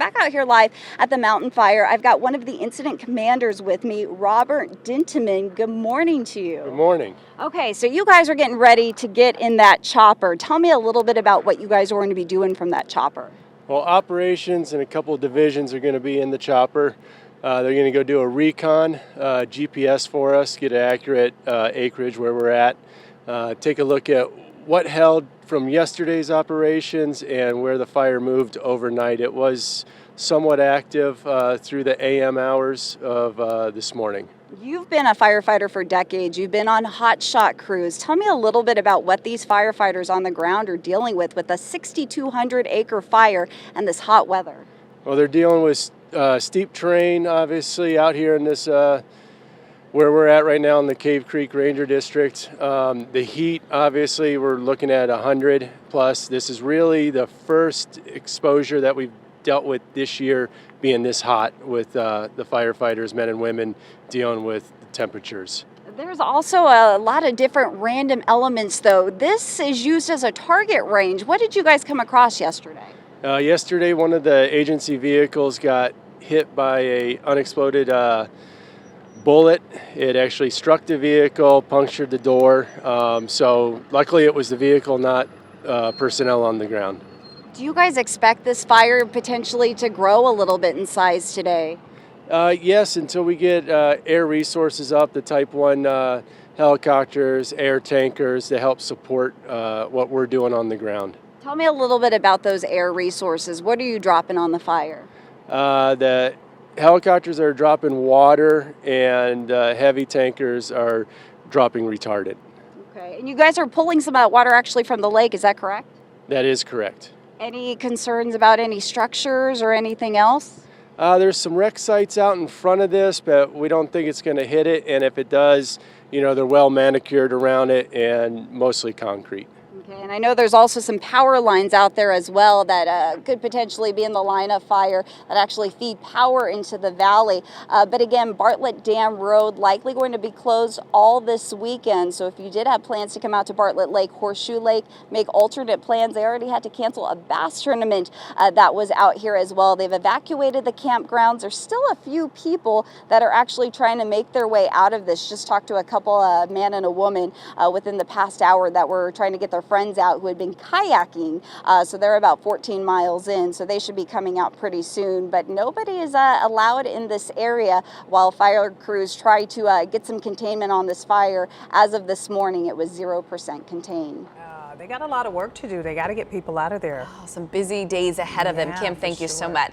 Back out here live at the Mountain Fire, I've got one of the incident commanders with me, Robert Dinteman. Good morning to you. Good morning. Okay, so you guys are getting ready to get in that chopper. Tell me a little bit about what you guys are going to be doing from that chopper. Well, operations and a couple of divisions are going to be in the chopper. They're going to go do a recon, GPS for us, get an accurate acreage where we're at, take a look at what held from yesterday's operations and where the fire moved overnight. It was somewhat active through the AM hours of this morning. You've been a firefighter for decades. You've been on hot shot crews. Tell me a little bit about what these firefighters on the ground are dealing with a 6,200 acre fire and this hot weather. Well, they're dealing with steep terrain, obviously, out here in this where we're at right now in the Cave Creek Ranger District. The heat, obviously, we're looking at 100 plus. This is really the first exposure that we've dealt with this year being this hot with the firefighters, men and women, dealing with the temperatures. There's also a lot of different random elements, though. This is used as a target range. What did you guys come across yesterday? Yesterday, one of the agency vehicles got hit by a unexploded bullet. It actually struck the vehicle, punctured the door. So luckily it was the vehicle, not personnel on the ground. Do you guys expect this fire potentially to grow a little bit in size today? Yes, until we get air resources up, the Type 1 helicopters, air tankers to help support what we're doing on the ground. Tell me a little bit about those air resources. What are you dropping on the fire? The helicopters are dropping water, and heavy tankers are dropping retardant. Okay, and you guys are pulling some of that water actually from the lake, is that correct? That is correct. Any concerns about any structures or anything else? There's some wreck sites out in front of this, but we don't think it's going to hit it, and if it does, they're well manicured around it and mostly concrete. Okay, and I know there's also some power lines out there as well that could potentially be in the line of fire that actually feed power into the valley. But again, Bartlett Dam Road likely going to be closed all this weekend. So if you did have plans to come out to Bartlett Lake, Horseshoe Lake, make alternate plans. They already had to cancel a bass tournament that was out here as well. They've evacuated the campgrounds. There's still a few people that are actually trying to make their way out of this. Just talked to a couple, a man and a woman within the past hour that were trying to get their friends out who had been kayaking, so they're about 14 miles in, so they should be coming out pretty soon, but nobody is allowed in this area while fire crews try to get some containment on this fire. As of this morning, it was 0% contained. They got a lot of work to do. They got to get people out of there. Oh, some busy days ahead of them. Kim, thank you so much.